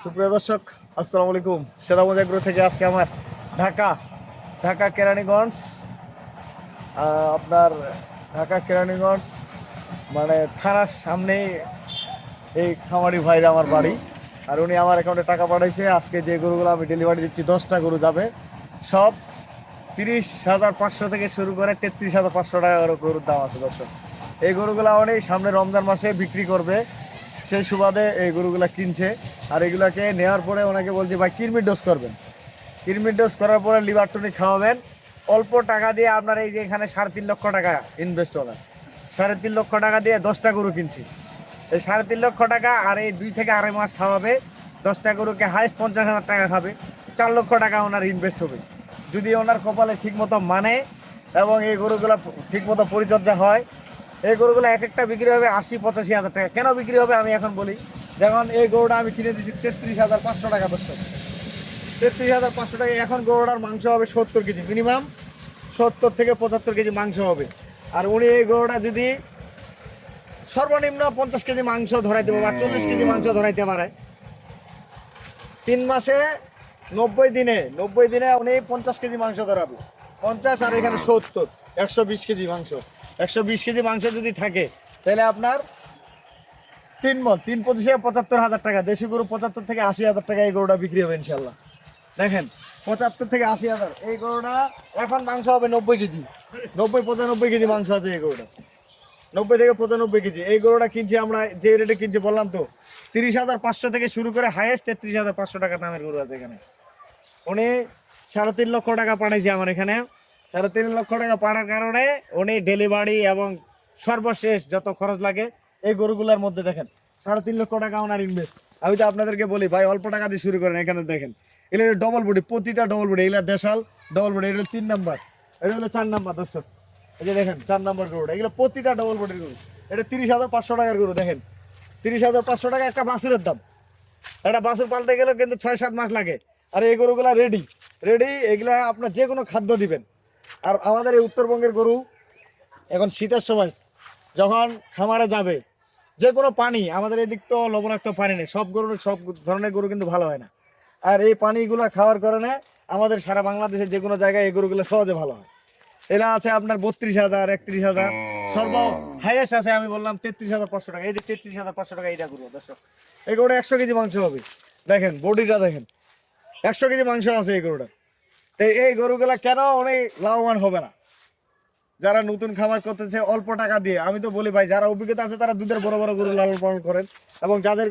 সুপ্রিয় দর্শক, আসসালামু আলাইকুম। সেরামত এগ্রো থেকে আজকে আমার ঢাকা ঢাকা কেরানীগঞ্জ, আপনার ঢাকা কেরানীগঞ্জ মানে থানার সামনেই এই খামারি ভাইরা আমার বাড়ি। আর উনি আমার অ্যাকাউন্টে টাকা পাঠাইছে। আজকে যে গরুগুলো আমি ডেলিভারি দিচ্ছি 10টা গরু যাবে, সব 30,500 থেকে শুরু করে 33,500 টাকা গরুর দাম আছে দর্শক। এই গরুগুলো উনি সামনে রমজান মাসে বিক্রি করবে, সেই সুবাদে এই গরুগুলো কিনছে। আর এগুলাকে নেওয়ার পরে ওনাকে বলছি ভাই কিরমির ডোজ করবেন, কিরমির ডোজ করার পরে লিভার টনিক খাওয়াবেন। অল্প টাকা দিয়ে আপনার এই যে এখানে 3.5 লক্ষ টাকা ইনভেস্ট হবে, 3.5 লক্ষ টাকা দিয়ে 10টা গরু কিনছি। এই 3.5 লক্ষ টাকা আর এই 2 থেকে 2.5 মাস খাওয়াবে, 10টা গরুকে হাইস্ট 50,000 টাকা খাবে, 4 লক্ষ টাকা ওনার ইনভেস্ট হবে যদি ওনার কপালে ঠিকমতো মানে এবং এই গরুগুলো ঠিকমতো পরিচর্যা হয়। এই গরুগুলো এক একটা বিক্রি হবে 80-85 হাজার টাকা। কেন বিক্রি হবে আমি এখন বলি। যেমন এই গরুটা আমি কিনে দিচ্ছি 33,500 টাকা দর্শক, 33,500 টাকা। এখন গরুটার মাংস হবে 70 কেজি, মিনিমাম 70 থেকে 75 কেজি মাংস হবে। আর উনি এই গরুটা যদি সর্বনিম্ন 50 কেজি মাংস ধরাইতে পারে বা 40 কেজি মাংস ধরাইতে পারে, 3 মাসে 90 দিনে উনি 50 কেজি মাংস ধরাবে। 50 আর এখানে 70, 120 কেজি মাংস। 120 কেজি মাংস যদি থাকে তাহলে আপনার 3 মণ, 3-25 75,000 টাকা। দেশি গরু 75 থেকে 80,000 টাকা এই গরুটা বিক্রি হবে ইনশাল্লাহ। দেখেন 75 থেকে 80,000 এই গরুটা। এখন মাংস হবে 90 কেজি, 90-95 কেজি মাংস আছে এই গরুটা, 90 থেকে 95 কেজি। এই গরুটা কিনছি আমরা যে রেটে কিনছি বললাম তো, 30,500 থেকে শুরু করে হাইয়েস্ট 33,500 টাকা দামের গরু আছে এখানে। উনি 3.5 লক্ষ টাকা পাঠাইছে আমার এখানে। 3.5 লক্ষ টাকা পাঠার কারণে উনি ডেলিভারি এবং সর্বশেষ যত খরচ লাগে এই গরুগুলোর মধ্যে দেখেন 3.5 লক্ষ টাকা ওনার ইনভেস্ট। আমি তো আপনাদেরকে বলি ভাই অল্প টাকা দিয়ে শুরু করেন। এখানে দেখেন এগুলো ডবল বডি, প্রতিটা ডবল বডি। এগুলো দেশাল ডবল বডি, এটা হলো 3 নাম্বার, এটা হলো 4 নাম্বার দর্শক। এই যে দেখেন 4 নাম্বার গরুটা, এগুলো প্রতিটা ডবল বডির গরু। এটা 30,500 টাকার গরু। দেখেন 30,500 টাকা একটা বাছুরের দাম। একটা বাছুর পালতে গেলেও কিন্তু 6-7 মাস লাগে। আর এই গরুগুলা রেডি রেডি, এগুলা আপনার যে কোনো খাদ্য দিবেন। আর আমাদের এই উত্তরবঙ্গের গরু এখন শীতের সময় যখন খামারে যাবে, যে কোনো পানি, আমাদের এদিক তো লবণাক্ত পানি নেই, সব গরু সব ধরনের গরু কিন্তু ভালো হয় না। আর এই পানিগুলো খাওয়ার কারণে আমাদের সারা বাংলাদেশের যে কোনো জায়গায় এই গরুগুলো সহজে ভালো হয়। এরা আছে আপনার 32,000, 31,000, সর্ব হাইয়েস্ট আছে আমি বললাম 33,500 টাকা। এই যে 33,500 টাকা এইটা গরু দর্শক। এই গরুটা 100 কেজি মাংস হবে। দেখেন বডিটা দেখেন, 100 কেজি মাংস আছে এই গরুটা। তো এই গরুগুলা কেন অনেক লাভবান হবে না? যারা নতুন খামার করতেছে অল্প টাকা দিয়ে, আমি তো বলি ভাই যারা অভিজ্ঞতা আছে তারা দুধের বড় বড় গরু লালন পালন করেন, এবং যাদের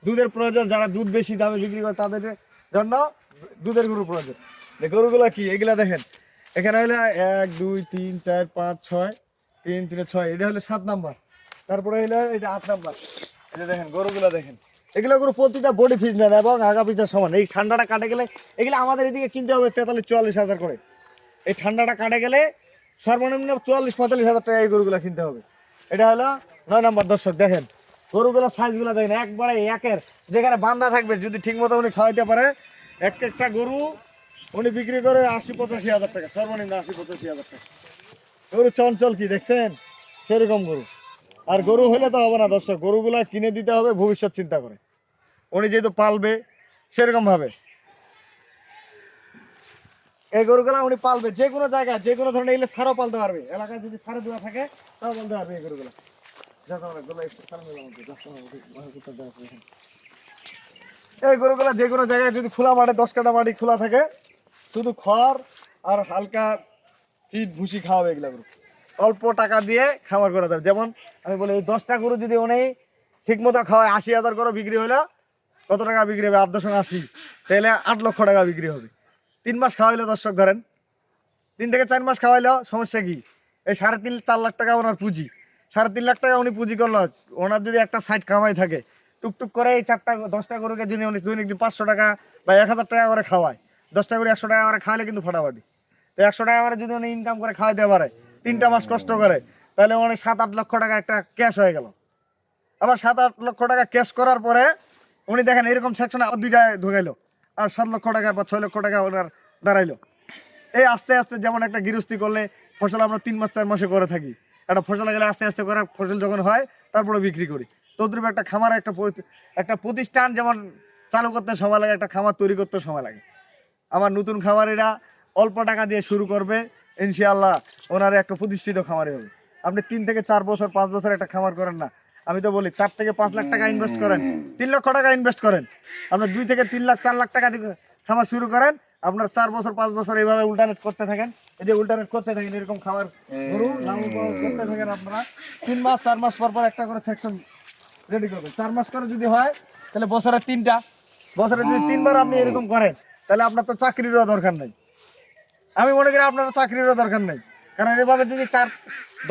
দুধের প্রয়োজন, যারা দুধ বেশি দামে বিক্রি করে তাদের জন্য দুধের গরু প্রয়োজন। গরুগুলা কি এগুলা দেখেন, এখানে হলো 1 2 3 4 5 6, 3 3 6, এটা হলো 7 নাম্বার। তারপরে হলো এটা 8 নাম্বার। এটা দেখেন গরুগুলা দেখেন, এগুলো গরু প্রতিটা বডি ফিজ নেন এবং আগা পিছার সমান। এই ঠান্ডাটা কাটে গেলে এগুলো আমাদের এদিকে কিনতে হবে 43-44 হাজার করে। এই ঠান্ডাটা কাটে গেলে সর্বনিম্ন 44-45 হাজার টাকা এই গরুগুলা কিনতে হবে। এটা হলো 9 নাম্বার দর্শক। দেখেন গরুগুলোর সাইজগুলো দেখেন, একবারে একের যেখানে বান্ধা থাকবে যদি ঠিক মতো উনি খাওয়াইতে পারে, একটা গরু উনি বিক্রি করে 80-85 হাজার টাকা, সর্বনিম্ন 80-85 হাজার টাকা। গরু চঞ্চল কি দেখছেন, সেরকম গরু। আর গরু হলে তো হবে না দর্শক, গরুগুলা কিনে দিতে হবে ভবিষ্যৎ চিন্তা করে। উনি যেহেতু পালবে সেরকম ভাবে এই গরুগুলা উনি পালবে যে কোনো জায়গায়, যে কোনো ধরনের এলে সারও পালতে পারবে। এলাকায় যদি সারে দেওয়া থাকে তাও পালতে পারবে এই গরুগুলা। এই গরুগুলা যে কোনো জায়গায় যদি খোলা মাঠে 10 কাঠা মাটি খোলা থাকে, শুধু খড় আর হালকা ফিট ভুসি খাওয়াবে এগুলা গরু। অল্প টাকা দিয়ে খাবার করা যাবে। যেমন আমি বলি 10টা গরু যদি উনি ঠিক মতো খাওয়ায় 80,000 করে বিক্রি হলো, কত টাকা বিক্রি হবে? 8-80, তাহলে 8 লক্ষ টাকা বিক্রি হবে। 3 মাস খাওয়াইলো দর্শক, ধরেন 3 থেকে 4 মাস খাওয়াইলো, সমস্যা কি? এই 3.5-4 লাখ টাকা ওনার পুঁজি। 3.5 লাখ টাকা উনি পুঁজি করলো। ওনার যদি একটা সাইড কামাই থাকে, টুকটুক করে এই 10টা গরুকে যদি উনি দৈনিক 500 টাকা বা 1,000 টাকা করে খাওয়ায়, 10টা গরু 100 টাকা করে খাওয়ালে কিন্তু ফাটাফাটি। তো 100 টাকা করে যদি উনি ইনকাম করে খাওয়াইতে পারে 3টা মাস কষ্ট করে, তাহলে উনি 7-8 লক্ষ টাকা একটা ক্যাশ হয়ে গেল। আবার 7-8 লক্ষ টাকা ক্যাশ করার পরে উনি দেখেন এরকম সেকশনে 2টায় ঢুকাইলো, আর 7 লক্ষ টাকা বা 6 লক্ষ টাকা ওনার দাঁড়াইলো। এই আস্তে আস্তে যেমন একটা গৃহস্থী করলে ফসল আমরা 3 মাস 4 মাসে করে থাকি, একটা ফসল গেলে আস্তে আস্তে করে ফসল যখন হয় তারপরে বিক্রি করি। তদ্রুপ একটা খামার একটা প্রতিষ্ঠান যেমন চালু করতে সময় লাগে, একটা খামার তৈরি করতে সময় লাগে। আমার নতুন খামারিরা অল্প টাকা দিয়ে শুরু করবে, ইনশাআল্লাহ ওনারা একটা প্রতিষ্ঠিত খামারি হবে। আপনি 3 থেকে 4 বছর 5 বছর একটা খামার করেন না, আমি তো বলি 4 থেকে 5 লাখ টাকা ইনভেস্ট করেন, 3 লক্ষ টাকা ইনভেস্ট করেন, আপনার 2 থেকে 3 লাখ 4 লাখ টাকা দিয়ে খামার শুরু করেন। আপনার 4 বছর 5 বছর এইভাবে উল্টারনেট করতে থাকেন, এই যে উল্টারনেট করতে থাকেন, এরকম খাবার গরু লালন পালন করতে থাকেন। আপনারা 3 মাস 4 মাস পর পর একটা করে সেকশন রেডি করবেন। 4 মাস করে যদি হয় তাহলে বছরে 3টা, বছরে যদি 3বার আপনি এরকম করেন তাহলে আপনার তো চাকরিরও দরকার নেই। আমি মনে করি আপনার চাকরিরও দরকার নেই, কারণ এভাবে যদি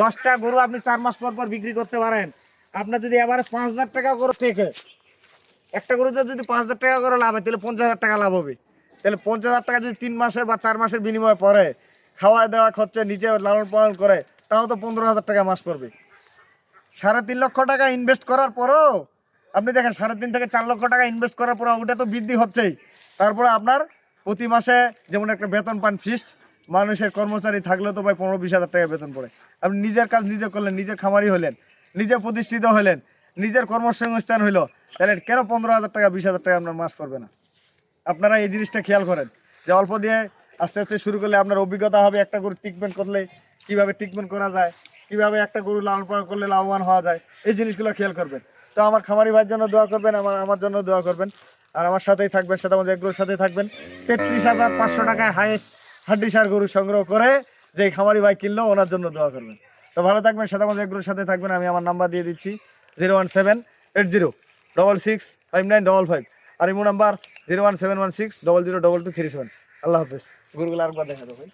10টা গরু আপনি 4 মাস পর পর বিক্রি করতে পারেন, আপনার যদি এভারেজ 5,000 টাকা করে টেকে, একটা গরুতে যদি 5,000 টাকা করে লাভ হয় তাহলে 50,000 টাকা লাভ হবে। তাহলে 50,000 টাকা যদি 3 মাসের বা 4 মাসের বিনিময়ে পড়ে, খাওয়া দাওয়া খরচা নিজে লালন পালন করে, তাও তো 15,000 টাকা মাস পড়বে। 3.5 লক্ষ টাকা ইনভেস্ট করার পরও আপনি দেখেন 3.5 থেকে 4 লক্ষ টাকা ইনভেস্ট করার পর ওটা তো বৃদ্ধি হচ্ছেই। তারপরে আপনার প্রতি মাসে যেমন একটা বেতন পান ফিক্সড, মানুষের কর্মচারী থাকলেও তো ভাই 15-20 হাজার টাকা বেতন পড়ে। আপনি নিজের কাজ নিজে করলেন, নিজের খামারি হলেন, নিজে প্রতিষ্ঠিত হলেন, নিজের কর্মসংস্থান হইলো, তাহলে কেন 15,000 টাকা 20,000 টাকা আপনার মাস পড়বে না? আপনারা এই জিনিসটা খেয়াল করেন যে অল্প দিয়ে আস্তে আস্তে শুরু করলে আপনার অভিজ্ঞতা হবে, একটা গরু ট্রিটমেন্ট করলে কীভাবে ট্রিটমেন্ট করা যায়, কীভাবে একটা গরু লালন পালন করলে লাভবান হওয়া যায়, এই জিনিসগুলো খেয়াল করবেন। তো আমার খামারি ভাইয়ের জন্য দোয়া করবেন, আমার জন্য দোয়া করবেন, আর আমার সাথেই থাকবেন, সাথে আমাদের এগুলোর সাথে থাকবেন। 33,500 টাকায় হাইয়েস্ট হাড্ডিসার গরু সংগ্রহ করে যে খামারি ভাই কিনলো ওনার জন্য দোয়া করবেন। তো ভালো থাকবেন, সাথে আমাদের এগুলোর সাথে থাকবেন। আমি আমার নাম্বার দিয়ে দিচ্ছি 01780665955, আর ইমো নাম্বার 01716002237। আল্লাহ হাফেজ। গরুগুলো আরেকবার দেখা দেবো ভাই।